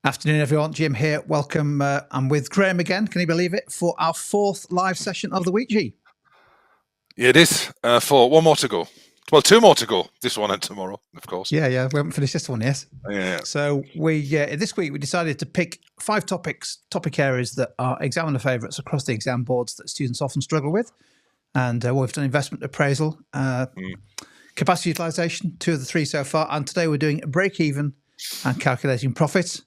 Afternoon, everyone. Jim here. Welcome. I'm with Graham again. Can you believe it? For our fourth live session of the week, G. Yeah, it is. For one more to go. Well, two more to go. This one and tomorrow, of course. Yeah. We haven't finished this one, yes. Yeah. So this week we decided to pick 5 topic areas that are examiner favourites across the exam boards that students often struggle with. And we've done investment appraisal, capacity utilisation, 2 of the 3 so far. And today we're doing break-even and calculating profits.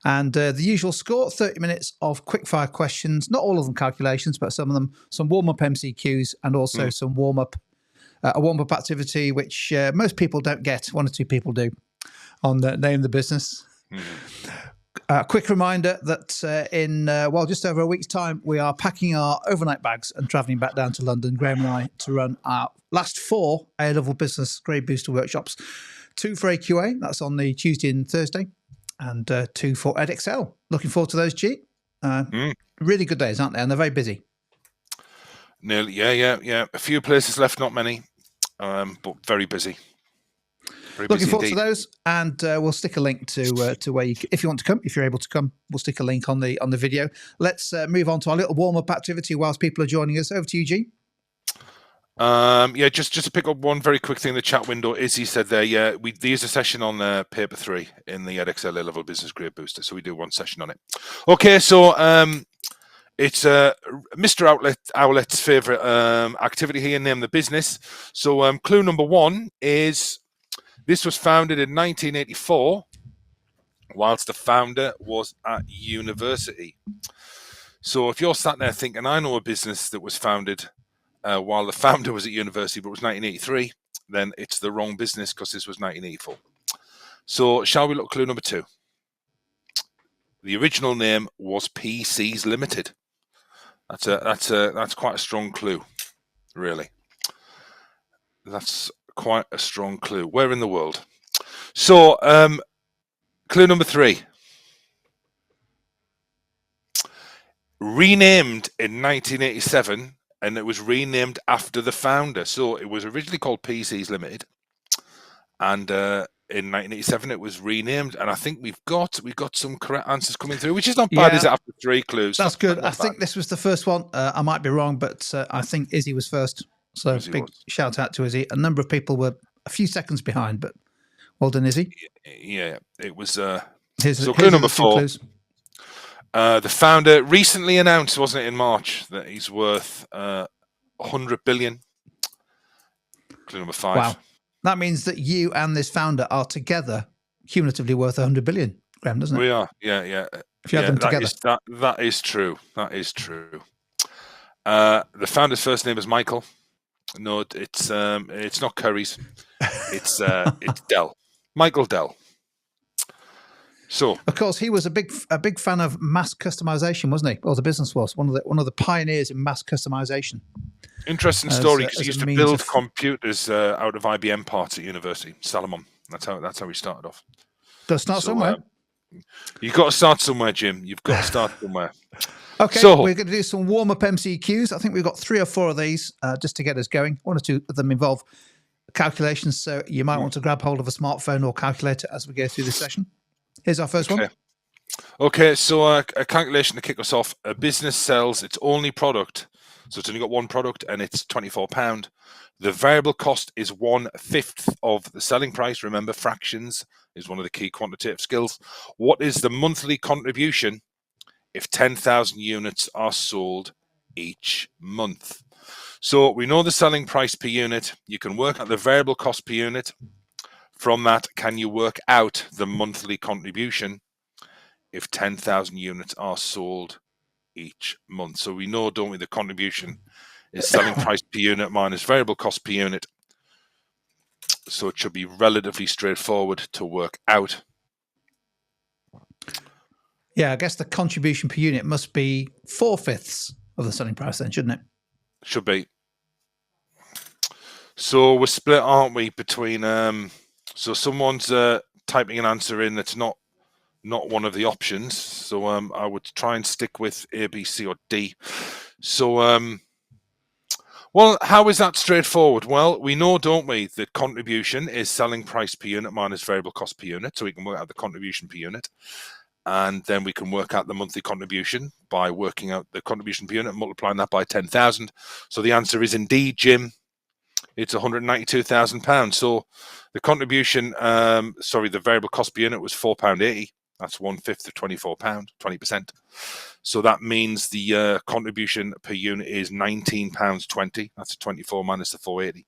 And the usual score, 30 minutes of quick-fire questions, not all of them calculations, but some of them, some warm-up MCQs and also some a warm-up activity, which most people don't get. 1 or 2 people do on the Name the Business. Quick reminder that in just over a week's time, we are packing our overnight bags and travelling back down to London, Graham and I, to run our last 4 A-level business grade booster workshops. 2 for AQA, that's on the Tuesday and Thursday, and 2 for Edexcel. Looking forward to those, G. Really good days, aren't they? And they're very busy. Nearly, yeah. A few places left, not many, but very busy. Looking forward to those, and we'll stick a link to where you, if you want to come, if you're able to come, we'll stick a link on the video. Let's move on to our little warm-up activity whilst people are joining us. Over to you, G. Just to pick up one very quick thing in the chat window. Izzy said there, there's a session on paper 3 in the Edexcel A-level business grade booster, so we do 1 session on it. Okay, so it's Mr. Owlet's favourite activity here, Name the Business. So clue number 1 is this was founded in 1984, whilst the founder was at university. So if you're sat there thinking, I know a business that was founded while the founder was at university, but it was 1983, then it's the wrong business because this was 1984. So shall we look at clue number 2? The original name was PCs Limited. That's quite a strong clue, really. That's quite a strong clue. Where in the world? So clue number 3. Renamed in 1987, and it was renamed after the founder. So it was originally called PCs Limited, and in 1987 it was renamed. And I think we've got some correct answers coming through, which is not bad, is it? After 3 clues, that's good. I think this was the first one. I might be wrong, but I think Izzy was first. So big shout out to Izzy. A number of people were a few seconds behind, but well done, Izzy. Yeah, it was. So clue number 4. The founder recently announced, wasn't it, in March, that he's worth 100 billion. Clue number 5. Wow. That means that you and this founder are together cumulatively worth 100 billion, Graham, doesn't it? We are, yeah. If you add them together. That is true. That is true. The founder's first name is Michael. No, it's not Curry's. It's Dell. Michael Dell. So, of course, he was a big fan of mass customization, wasn't he? Or the business was one of the pioneers in mass customization. Interesting story, because he used to build computers out of IBM parts at university. Salomon. That's how he started off. Got to start somewhere. You've got to start somewhere, Jim. You've got to start somewhere. Okay, so we're going to do some warm-up MCQs. I think we've got 3 or 4 of these just to get us going. 1 or 2 of them involve calculations, so you might want to grab hold of a smartphone or calculator as we go through this session. Here's our first one. Okay, so a calculation to kick us off. A business sells its only product, so it's only got 1 product, and it's £24. The variable cost is 1/5 of the selling price. Remember, fractions is one of the key quantitative skills. What is the monthly contribution if 10,000 units are sold each month? So we know the selling price per unit. You can work out the variable cost per unit. From that, can you work out the monthly contribution if 10,000 units are sold each month? So we know, don't we, the contribution is selling price per unit minus variable cost per unit. So it should be relatively straightforward to work out. Yeah, I guess the contribution per unit must be 4/5 of the selling price then, shouldn't it? Should be. So we're split, aren't we, between... So someone's typing an answer in that's not one of the options. So I would try and stick with A, B, C, or D. So, well, how is that straightforward? Well, we know, don't we, that contribution is selling price per unit minus variable cost per unit. So we can work out the contribution per unit. and then we can work out the monthly contribution by working out the contribution per unit and multiplying that by 10,000. So the answer is indeed, Jim, it's £192,000. So the contribution, the variable cost per unit was £4.80. That's 1/5 of £24, 20%. So that means the contribution per unit is £19.20. That's 24 minus the 480.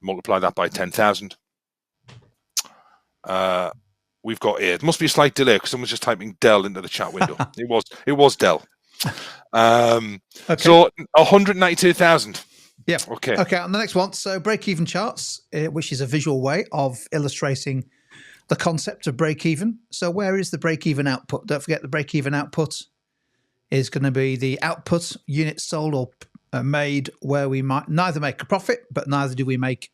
Multiply that by 10,000. We've got here. There must be a slight delay because someone's just typing Dell into the chat window. It was Dell. Okay. So 192,000. Yeah. Okay. On the next one, so break-even charts, which is a visual way of illustrating the concept of break-even. So where is the break-even output? Don't forget the break-even output is going to be the output units sold or made where we might neither make a profit, but neither do we make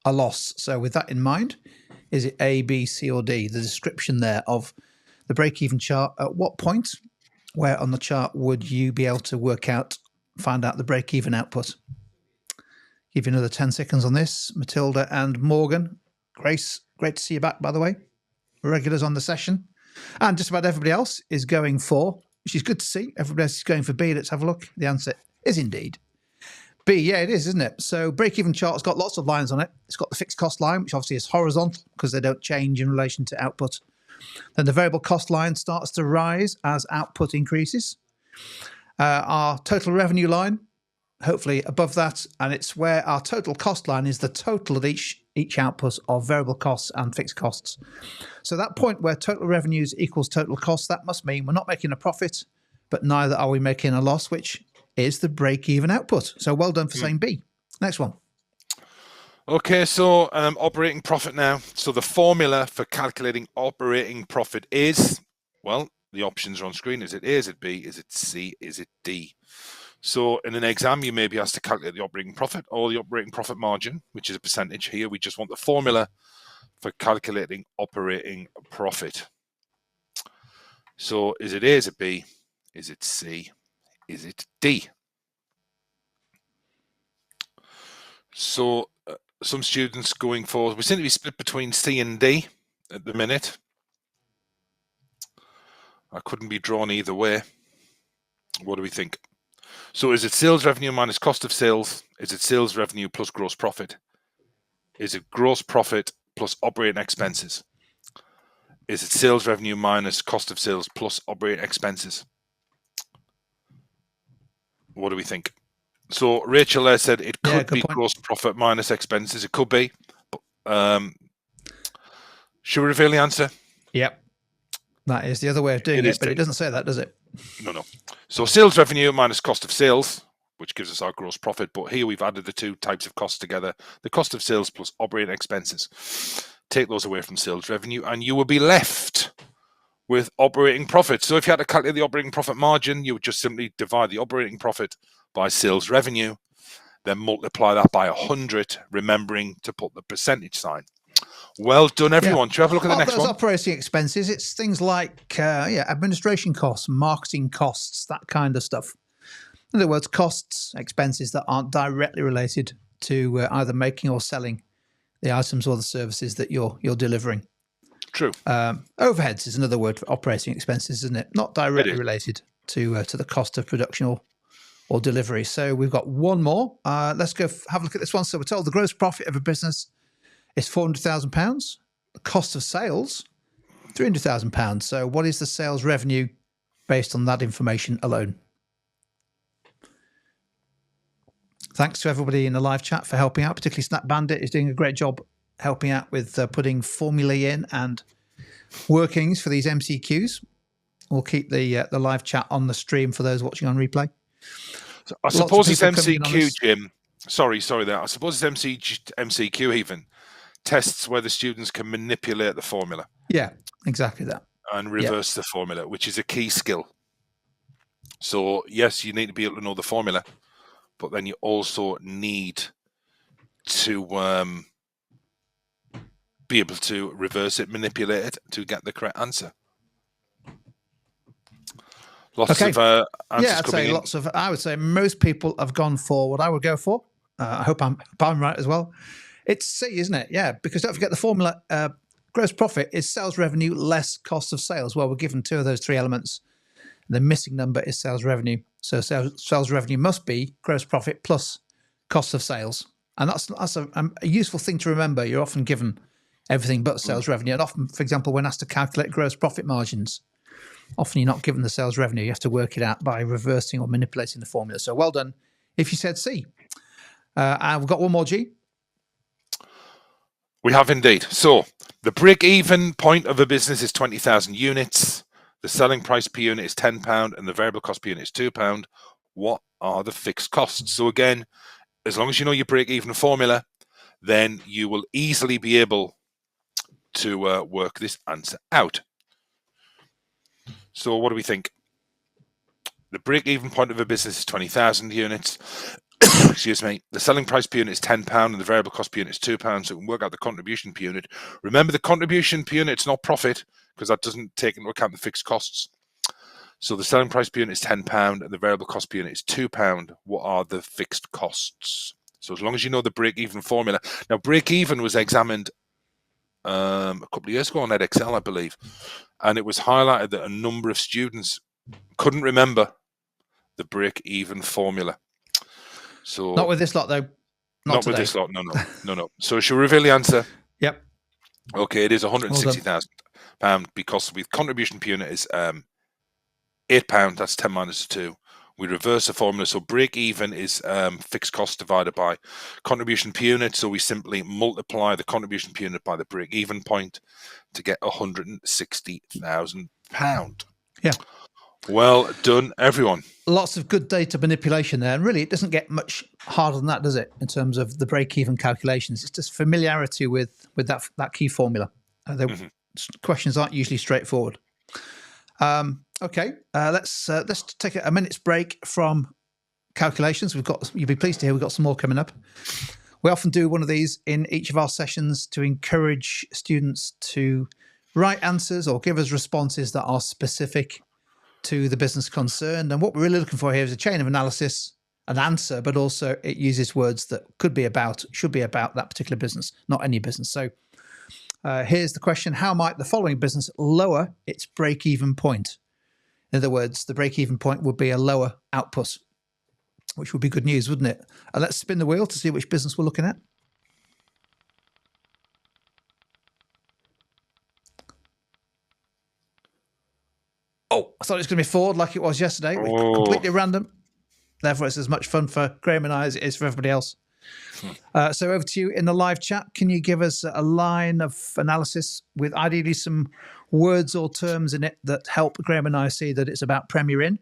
a loss. So with that in mind, is it A, B, C, or D? The description there of the break-even chart. At what point, where on the chart would you be able to find out the break-even output? Give you another 10 seconds on this. Matilda and Morgan. Grace, great to see you back, by the way. Regulars on the session. And just about everybody else is going for, which is good to see. Everybody else is going for B. Let's have a look. The answer is indeed B. Yeah, it is, isn't it? So break-even chart's got lots of lines on it. It's got the fixed cost line, which obviously is horizontal because they don't change in relation to output. Then the variable cost line starts to rise as output increases. Our total revenue line, hopefully above that, and it's where our total cost line is the total of each output of variable costs and fixed costs. So that point where total revenues equals total costs, that must mean we're not making a profit, but neither are we making a loss, which is the break-even output. So well done for saying B. Next one. Okay, so operating profit now. So the formula for calculating operating profit is, well, the options are on screen. Is it A, is it B, is it C, is it D? So in an exam, you may be asked to calculate the operating profit or the operating profit margin, which is a percentage. Here, we just want the formula for calculating operating profit. So is it A, is it B, is it C, is it D? So some students going forward, we seem to be split between C and D at the minute. I couldn't be drawn either way. What do we think? So is it sales revenue minus cost of sales? Is it sales revenue plus gross profit? Is it gross profit plus operating expenses? Is it sales revenue minus cost of sales plus operating expenses? What do we think? So Rachel there said it could be gross profit minus expenses. It could be. Should we reveal the answer? Yep. That is the other way of doing it, but it doesn't say that, does it? No. So sales revenue minus cost of sales, which gives us our gross profit. But here we've added the two types of costs together. The cost of sales plus operating expenses. Take those away from sales revenue and you will be left with operating profit. So if you had to calculate the operating profit margin, you would just simply divide the operating profit by sales revenue, then multiply that by 100, remembering to put the percentage sign. Well done, everyone. Yeah. Should we have a look at the next one? Operating expenses, it's things like administration costs, marketing costs, that kind of stuff. In other words, costs, expenses that aren't directly related to either making or selling the items or the services that you're delivering. True. Overheads is another word for operating expenses, isn't it? Not directly related to the cost of production or delivery. So we've got one more. Let's go have a look at this one. So we're told the gross profit of a business is £400,000. The cost of sales, £300,000. So what is the sales revenue based on that information alone? Thanks to everybody in the live chat for helping out, particularly Snap Bandit is doing a great job helping out with putting formulae in and workings for these MCQs. We'll keep the live chat on the stream for those watching on replay. So I suppose it's MCQ, Jim. Sorry there. I suppose it's MCQ even. Tests where the students can manipulate the formula. Yeah, exactly that. And reverse the formula, which is a key skill. So, yes, you need to be able to know the formula, but then you also need to be able to reverse it, manipulate it to get the correct answer. Lots of answers coming in. I would say most people have gone for what I would go for. I hope I'm right as well. It's C, isn't it? Yeah, because don't forget the formula gross profit is sales revenue less cost of sales. Well, we're given 2 of those 3 elements. The missing number is sales revenue. So sales revenue must be gross profit plus cost of sales. And that's a useful thing to remember. You're often given everything but sales revenue. And often, for example, when asked to calculate gross profit margins, often you're not given the sales revenue. You have to work it out by reversing or manipulating the formula. So well done if you said C. And we've got one more, G. We have indeed. So the break-even point of a business is 20,000 units. The selling price per unit is £10 and the variable cost per unit is £2. What are the fixed costs? So again, as long as you know your break-even formula, then you will easily be able to work this answer out. So what do we think? The break-even point of a business is 20,000 units. Excuse me. The selling price per unit is £10 and the variable cost per unit is £2. So we can work out the contribution per unit. Remember, the contribution per unit is not profit because that doesn't take into account the fixed costs. So the selling price per unit is £10 and the variable cost per unit is £2. What are the fixed costs? So as long as you know the break-even formula. Now, break-even was examined a couple of years ago on Edexcel, I believe. And it was highlighted that a number of students couldn't remember the break-even formula. So not with this lot, though. Not with this lot. No. So shall we reveal the answer? Yep. Okay, it is £160,000 because with contribution per unit is £8. That's 10 minus 2. We reverse the formula. So break even is fixed cost divided by contribution per unit. So we simply multiply the contribution per unit by the break even point to get £160,000. Yeah. Well done, everyone. Lots of good data manipulation there. And really, it doesn't get much harder than that, does it, in terms of the break-even calculations? It's just familiarity with that key formula. The questions aren't usually straightforward. Okay, let's take a minute's break from calculations. You'll be pleased to hear we've got some more coming up. We often do one of these in each of our sessions to encourage students to write answers or give us responses that are specific to the business concerned. And what we're really looking for here is a chain of analysis, an answer, but also it uses words that should be about that particular business, not any business. So here's the question: how might the following business lower its break-even point? In other words, the break-even point would be a lower output, which would be good news, wouldn't it? And let's spin the wheel to see which business we're looking at. Oh, I thought it was going to be Ford like it was yesterday. Completely random. Therefore, it's as much fun for Graham and I as it is for everybody else. So over to you in the live chat. Can you give us a line of analysis with ideally some words or terms in it that help Graham and I see that it's about Premier Inn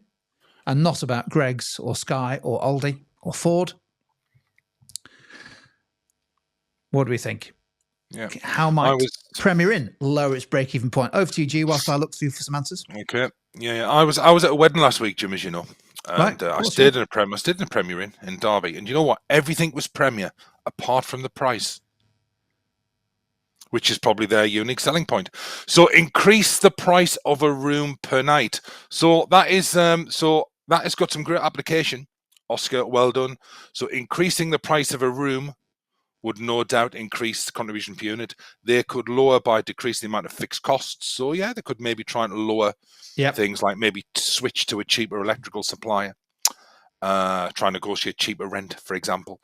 and not about Greggs or Sky or Aldi or Ford? What do we think? Yeah. How might Premier Inn lower its break-even point? Over to you, G, whilst I look through for some answers. Okay. Yeah. I was at a wedding last week, Jim, as you know. And I stayed in a Premier Inn in Derby. And you know what? Everything was Premier apart from the price, which is probably their unique selling point. So increase the price of a room per night. So that has got some great application. Oscar, well done. So increasing the price of a room would no doubt increase the contribution per unit. They could lower by decreasing the amount of fixed costs. So yeah, they could maybe try and lower things like maybe switch to a cheaper electrical supplier, try and negotiate cheaper rent, for example.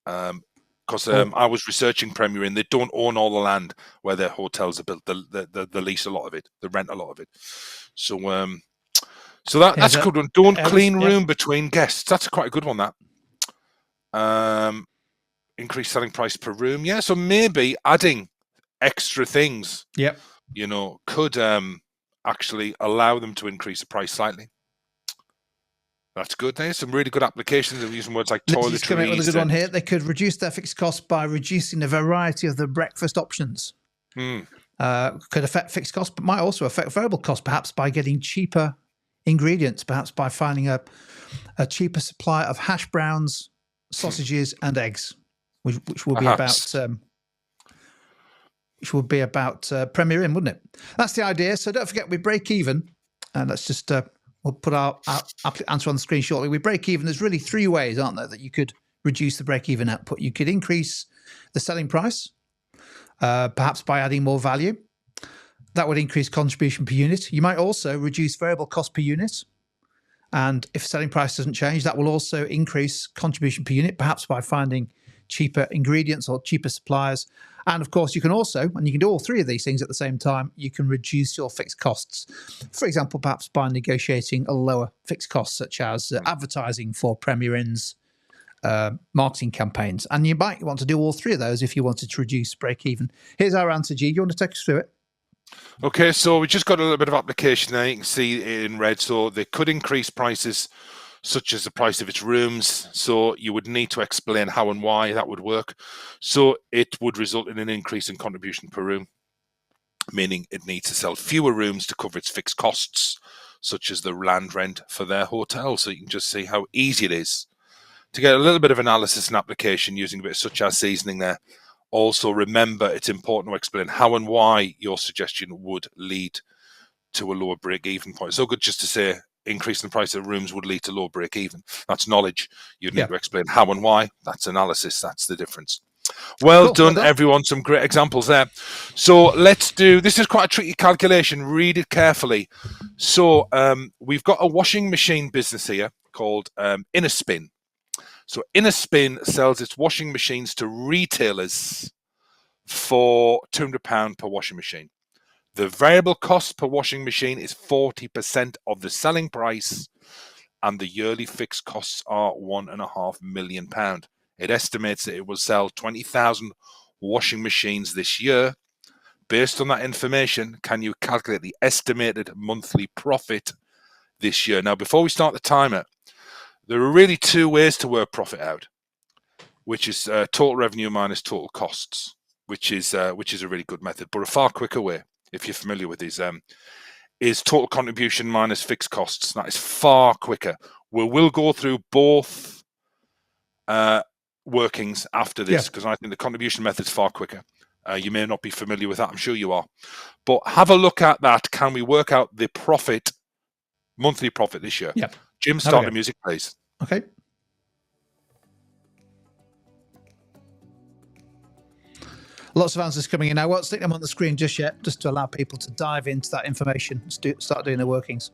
Because I was researching Premier Inn, they don't own all the land where their hotels are built. The lease a lot of it, they rent a lot of it. So that's a good one. Don't clean room between guests. That's quite a good one. That. Increased selling price per room. Yeah, so maybe adding extra things, could actually allow them to increase the price slightly. That's good. There's some really good applications of using words like toiletries. Just coming up with a good one here. They could reduce their fixed costs by reducing the variety of the breakfast options. Could affect fixed costs, but might also affect variable costs, perhaps by getting cheaper ingredients, perhaps by finding a cheaper supply of hash browns, sausages, and eggs. Which will be about Premier Inn, wouldn't it? That's the idea. So don't forget, we break even, and let's just we'll put our answer on the screen shortly. We break even. There's really 3 ways, aren't there, that you could reduce the break even output. You could increase the selling price, perhaps by adding more value. that would increase contribution per unit. You might also reduce variable cost per unit. And if selling price doesn't change, that will also increase contribution per unit, perhaps by finding cheaper ingredients or cheaper suppliers. And of course, you can also, and you can do all three of these things at the same time, you can reduce your fixed costs. For example, perhaps by negotiating a lower fixed cost, such as advertising for Premier Inn's marketing campaigns. And you might want to do all three of those if you wanted to reduce break even. Here's our answer, G. You want to take us through it? Okay, so we just got a little bit of application there. You can see it in red. So they could increase prices, such as the price of its rooms. So you would need to explain how and why that would work. So it would result in an increase in contribution per room, meaning it needs to sell fewer rooms to cover its fixed costs, such as the land rent for their hotel. So you can just see how easy it is to get a little bit of analysis and application using a bit of such as seasoning there. Also, remember, it's important to explain how and why your suggestion would lead to a lower break-even point. So good just to say increasing the price of rooms would lead to lower break-even. That's knowledge. You'd need to explain how and why. That's analysis. That's the difference. Well done, everyone. Some great examples there. So let's do, this is quite a tricky calculation. Read it carefully. So we've got a washing machine business here called Innerspin. So Innerspin sells its washing machines to retailers for £200 per washing machine. The variable cost per washing machine is 40% of the selling price, and the yearly fixed costs are £1.5 million. It estimates that it will sell 20,000 washing machines this year. Based on that information, can you calculate the estimated monthly profit this year? Now, before we start the timer, there are really two ways to work profit out, which is total revenue minus total costs, which is a really good method. But a far quicker way, if you're familiar with these, is total contribution minus fixed costs. That is far quicker. We will go through both workings after this, because I think the contribution method is far quicker. You may not be familiar with that. I'm sure you are. But have a look at that. Can we work out the profit, monthly profit this year? Yep. Jim, start the music, please. Okay. Lots of answers coming in. I won't stick them on the screen just yet, just to allow people to dive into that information and start doing the workings.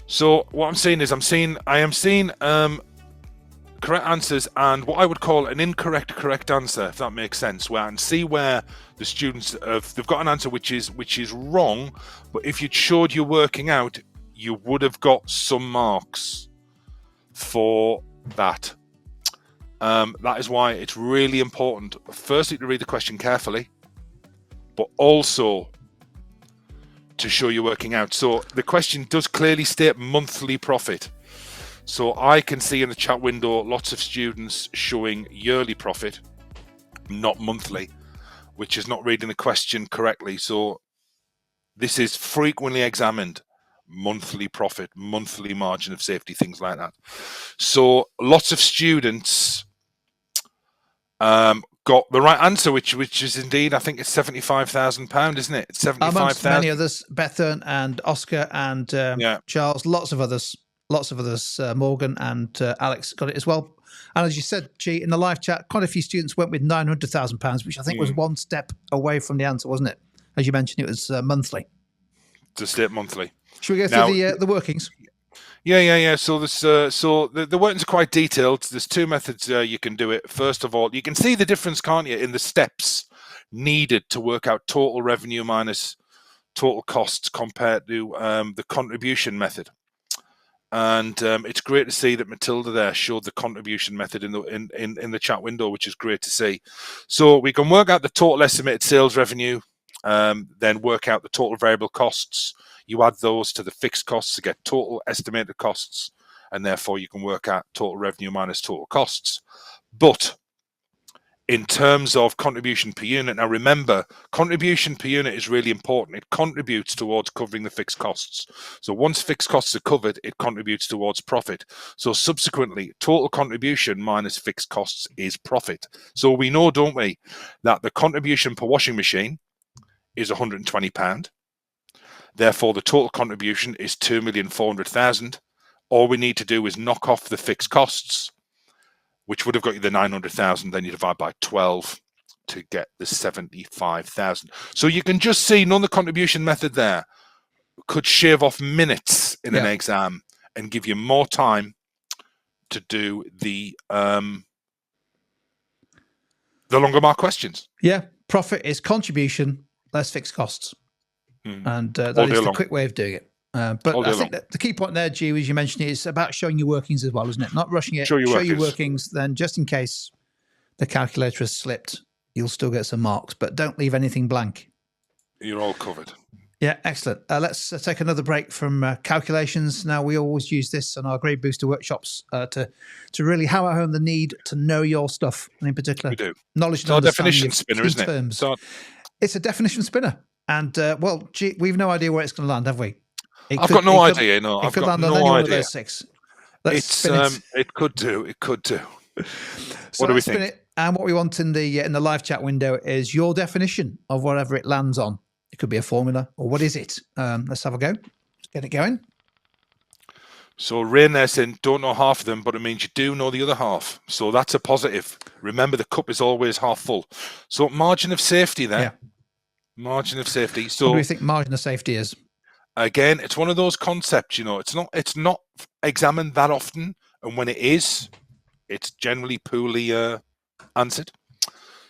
So what I'm seeing is I am seeing correct answers and what I would call an incorrect correct answer, if that makes sense, where I can see where the students they've got an answer which is wrong, but if you'd showed you're working out, you would have got some marks for that. That is why it's really important, firstly, to read the question carefully, but also to show you're working out. So the question does clearly state monthly profit. So I can see in the chat window lots of students showing yearly profit, not monthly, which is not reading the question correctly. So this is frequently examined, monthly profit, monthly margin of safety, things like that. So lots of students got the right answer, which is indeed, I think it's £75,000, isn't it? It's 75,000. Amongst many others, Bethan and Oscar and Charles, lots of others. Morgan and Alex got it as well. And as you said, G, in the live chat, quite a few students went with £900,000, which I think was one step away from the answer, wasn't it? As you mentioned, it was monthly. To state monthly. Should we go through the workings? Yeah. So this, the workings are quite detailed. There's two methods you can do it. First of all, you can see the difference, can't you, in the steps needed to work out total revenue minus total costs compared to the contribution method. And it's great to see that Matilda there showed the contribution method in the chat window, which is great to see. So we can work out the total estimated sales revenue, then work out the total variable costs. You add those to the fixed costs to get total estimated costs, and therefore you can work out total revenue minus total costs. But in terms of contribution per unit, now remember, contribution per unit is really important. It contributes towards covering the fixed costs. So once fixed costs are covered, it contributes towards profit. So subsequently, total contribution minus fixed costs is profit. So we know, don't we, that the contribution per washing machine is £120. Therefore, the total contribution is 2,400,000. All we need to do is knock off the fixed costs, which would have got you the 900,000. Then you divide by 12 to get the 75,000. So you can just see none of the contribution method there could shave off minutes in an exam and give you more time to do the longer mark questions. Yeah, profit is contribution less fixed costs, and that is the quick way of doing it. But I think that the key point there, G, as you mentioned, is about showing your workings as well, isn't it? Not rushing it. Show your workings. Then, just in case the calculator has slipped, you'll still get some marks. But don't leave anything blank. You're all covered. Yeah, excellent. Let's take another break from calculations. Now, we always use this in our Grade Booster workshops to really hammer home the need to know your stuff, and in particular, we do. Knowledge and definition spinner, isn't it? It's a definition spinner. And, well, gee, we've no idea where it's going to land, have we? I've got no idea. No, I've got no idea. Those 6. It could do. It could do. What do we think? And what we want in the live chat window is your definition of whatever it lands on. It could be a formula, or what is it? Let's have a go. Let's get it going. So Rain there saying, don't know half of them, but it means you do know the other half. So that's a positive. Remember, the cup is always half full. So margin of safety there. Yeah. Margin of safety. So what do you think margin of safety is? Again, it's one of those concepts, it's not examined that often. And when it is, it's generally poorly answered.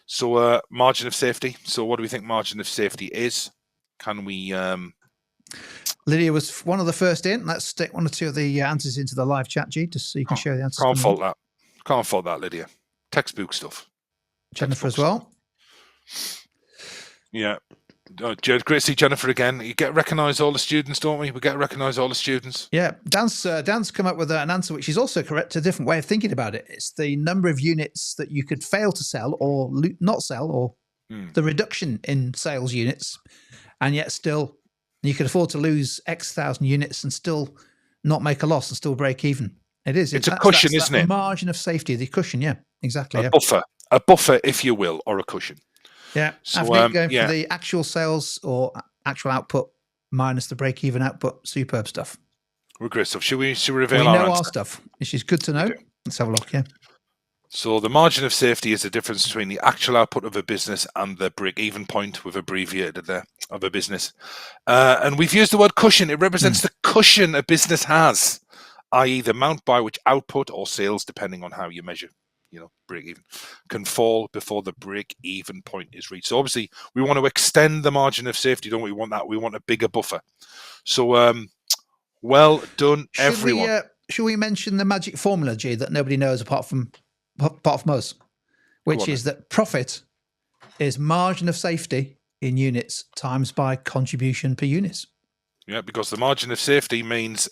So margin of safety. So what do we think margin of safety is? Can we... Lydia was one of the first in. Let's stick one or two of the answers into the live chat, G, just so you can share the answers. Can't fault that. Can't fault that, Lydia. Textbook stuff. Jennifer as well. Yeah. Great to see Jennifer again. You get recognise all the students, don't we? We get recognise all the students. Yeah. Dan's come up with an answer which is also correct, a different way of thinking about it. It's the number of units that you could fail to sell or not sell, or the reduction in sales units, and yet still you could afford to lose X thousand units and still not make a loss and still break even. It is. It's a cushion, isn't it? Margin of safety, the cushion. Yeah, exactly. A buffer, if you will, or a cushion. Yeah, so, going for the actual sales or actual output minus the break-even output. Superb stuff. We're great stuff. Should we reveal our answer? We know our stuff, which is good to know. Let's have a look. Yeah. So the margin of safety is the difference between the actual output of a business and the break-even point, we've abbreviated there, of a business. And we've used the word cushion. It represents the cushion a business has, i.e. the amount by which output or sales, depending on how you measure, break even, can fall before the break even point is reached. So obviously we want to extend the margin of safety, don't we? Want that. We want a bigger buffer. So well done, everyone. Should we mention the magic formula, G, that nobody knows apart from us, which is that profit is margin of safety in units times by contribution per unit. Yeah, because the margin of safety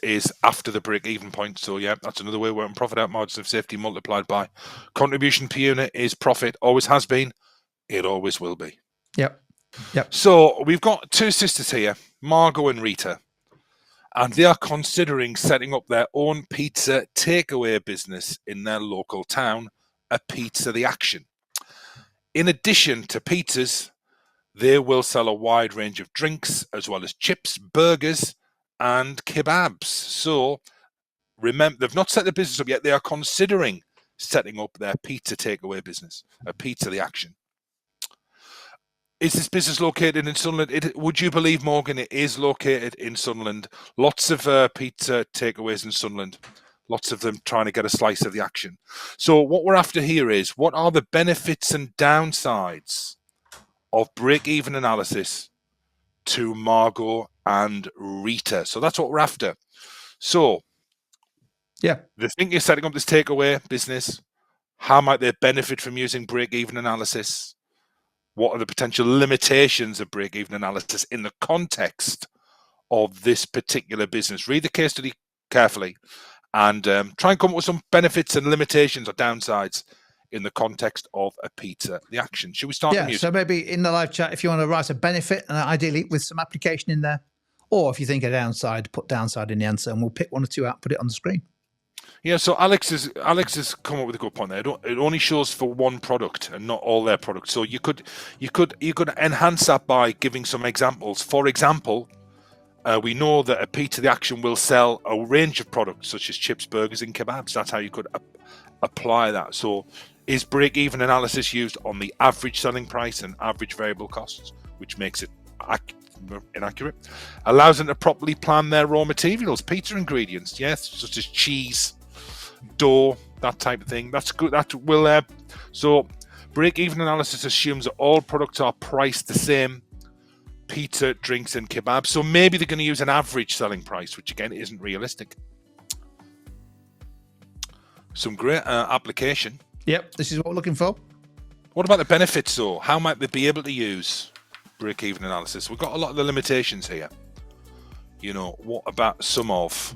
is after the break-even point. So, yeah, that's another way of working profit out. Margin of safety multiplied by contribution per unit is profit. Always has been. It always will be. Yep. So, we've got two sisters here, Margot and Rita, and they are considering setting up their own pizza takeaway business in their local town, a Pizza the Action. In addition to pizzas, they will sell a wide range of drinks, as well as chips, burgers, and kebabs. So, remember, they've not set the business up yet. They are considering setting up their pizza takeaway business, a Pizza the Action. Is this business located in Sunderland? Would you believe, Morgan, it is located in Sunderland. Lots of pizza takeaways in Sunderland. Lots of them trying to get a slice of the action. So what we're after here is, what are the benefits and downsides of break-even analysis to Margot and Rita? So that's what we're after. So yeah, they think you're setting up this takeaway business. How might they benefit from using break-even analysis? What are the potential limitations of break-even analysis in the context of this particular business? Read the case study carefully and try and come up with some benefits and limitations or downsides in the context of a Pizza the Action. Should we start the music? So maybe in the live chat, if you want to write a benefit, and ideally with some application in there, or if you think a downside, put downside in the answer, and we'll pick one or two out, put it on the screen. Yeah, so Alex has come up with a good point there. It only shows for one product and not all their products. So you could enhance that by giving some examples. For example, We know that a P to the action will sell a range of products such as chips, burgers, and kebabs. That's how you could apply that. So, is break-even analysis used on the average selling price and average variable costs, which makes it inaccurate? Allows them to properly plan their raw materials, pizza ingredients, yes, such as cheese, dough, that type of thing. That's good. That will. So, break-even analysis assumes that all products are priced the same. Pizza, drinks, and kebabs. So maybe they're going to use an average selling price, which again isn't realistic. Some great application. Yep, this is what we're looking for. What about the benefits, though? How might they be able to use break-even analysis? We've got a lot of the limitations here. What about some of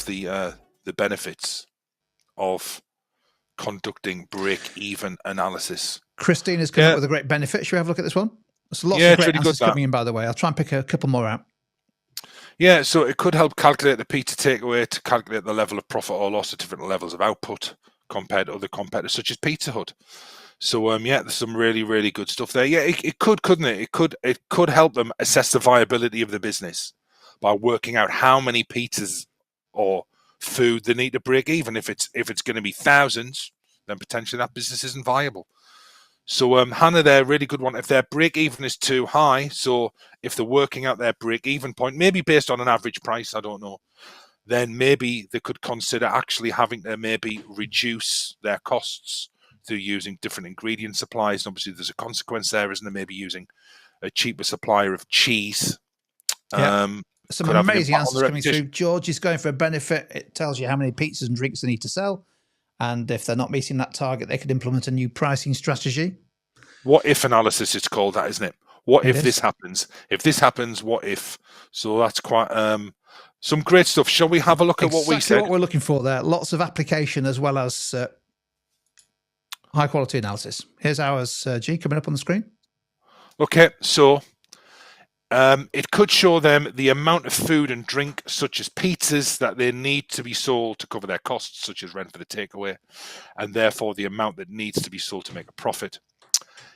the benefits of conducting break-even analysis? Christina's come up with a great benefit. Should we have a look at this one? There's lots of great answers coming in, by the way. I'll try and pick a couple more out. Yeah, so it could help calculate the pizza takeaway to calculate the level of profit or loss at different levels of output compared to other competitors, such as Pizza Hut. So, there's some really, really good stuff there. Yeah, it could, couldn't it? It could help them assess the viability of the business by working out how many pizzas or food they need to break even. If it's going to be thousands, then potentially that business isn't viable. So Hannah there, really good one. If their break-even is too high, so if they're working out their break-even point, maybe based on an average price, I don't know, then maybe they could consider actually having to maybe reduce their costs through using different ingredient supplies. And obviously, there's a consequence there, isn't there? Maybe using a cheaper supplier of cheese. Yeah. Some amazing answers coming through. George is going for a benefit. It tells you how many pizzas and drinks they need to sell. And if they're not meeting that target, they could implement a new pricing strategy. What if analysis is called that, isn't it? What if this happens? If this happens, what if? So that's quite some great stuff. Shall we have a look at what we said? Exactly what we're looking for there. Lots of application as well as high quality analysis. Here's ours, G, coming up on the screen. Okay, so it could show them the amount of food and drink, such as pizzas, that they need to be sold to cover their costs, such as rent for the takeaway, and therefore the amount that needs to be sold to make a profit.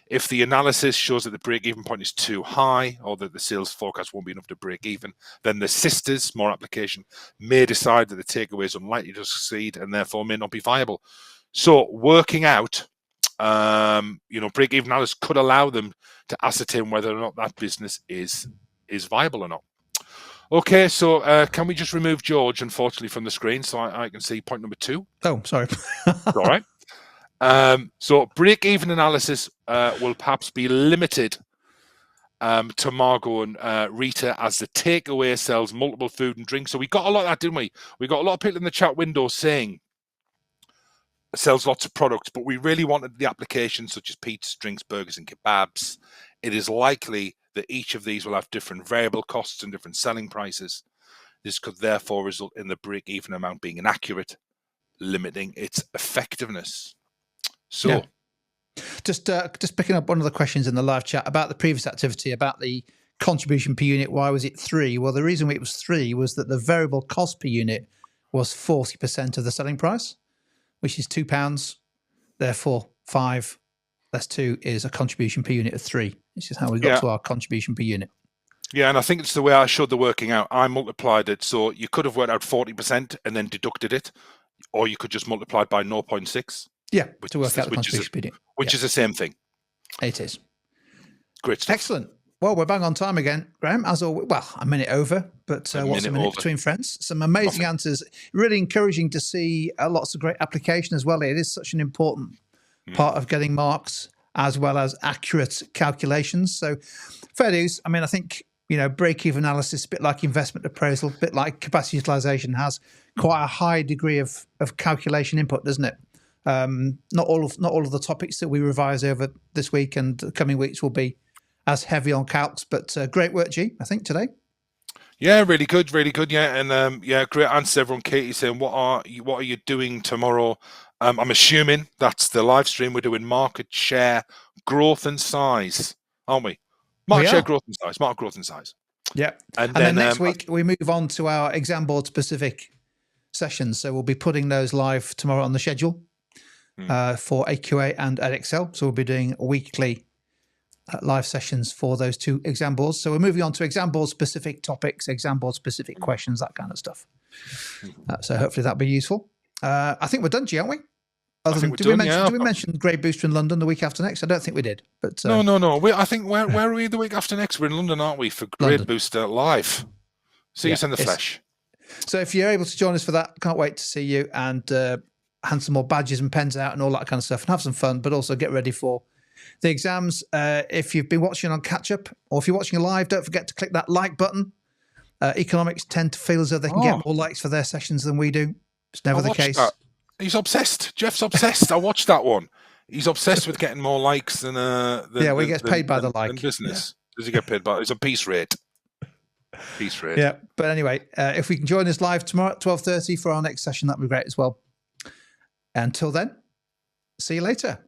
If the analysis shows that the break-even point is too high or that the sales forecast won't be enough to break even, then the sisters, more application, may decide that the takeaway is unlikely to succeed and therefore may not be viable. So working out break-even analysis could allow them to ascertain whether or not that business is viable or not. Okay, so can we just remove George, unfortunately, from the screen so I can see point number 2? Oh, sorry. All right. So break-even analysis will perhaps be limited to Margot and Rita as the takeaway sells multiple food and drinks. So we got a lot of that, didn't we? We got a lot of people in the chat window saying sells lots of products, but we really wanted the applications such as pizzas, drinks, burgers, and kebabs. It is likely that each of these will have different variable costs and different selling prices. This could therefore result in the break-even amount being inaccurate, limiting its effectiveness. So, yeah. Just picking up one of the questions in the live chat about the previous activity, about the contribution per unit. Why was it 3? Well, the reason it was 3 was that the variable cost per unit was 40% of the selling price, which is £2. Therefore, 5 less 2 is a contribution per unit of 3. This is how we got to our contribution per unit. Yeah, and I think it's the way I showed the working out. I multiplied it. So you could have worked out 40% and then deducted it, or you could just multiply it by 0.6. Yeah, to work out the contribution per unit. Which is the same thing. It is. Great stuff. Excellent. Well, we're bang on time again, Graham. As always, well, a minute over, but what's a minute between friends? Some amazing answers. Really encouraging to see lots of great application as well. It is such an important part of getting marks as well as accurate calculations. So fair dues. I mean, I think, break-even analysis, a bit like investment appraisal, a bit like capacity utilization, has quite a high degree of calculation input, doesn't it? Not all of the topics that we revise over this week and the coming weeks will be as heavy on calcs, but great work, G, I think, today. Yeah, really good, yeah, and great answer, everyone. Katie saying, what are you doing tomorrow? I'm assuming that's the live stream. We're doing market share growth and size, aren't we? Market share growth and size. Yeah, and then next week we move on to our exam board specific sessions. So we'll be putting those live tomorrow on the schedule for AQA and Edexcel. So we'll be doing weekly live sessions for those 2 exam boards. So we're moving on to exam board specific topics, exam board specific questions, that kind of stuff. So hopefully that'll be useful. I think we're done, G, aren't we? Did we mention Grade Booster in London the week after next? I don't think we did. But no. I think where are we the week after next? We're in London, aren't we, for Grade Booster live? See us in the flesh. So if you're able to join us for that, can't wait to see you and hand some more badges and pens out and all that kind of stuff and have some fun, but also get ready for the exams. If you've been watching on catch up or if you're watching live, don't forget to click that like button. Economics tend to feel as though they can get more likes for their sessions than we do. It's never the case. That. He's obsessed. Jeff's obsessed. I watched that one. He's obsessed with getting more likes than he gets paid by the like. In business. Does he get paid by? It's a piece rate. Yeah, but anyway, if we can join us live tomorrow at 12:30 for our next session, that'd be great as well. Until then, see you later.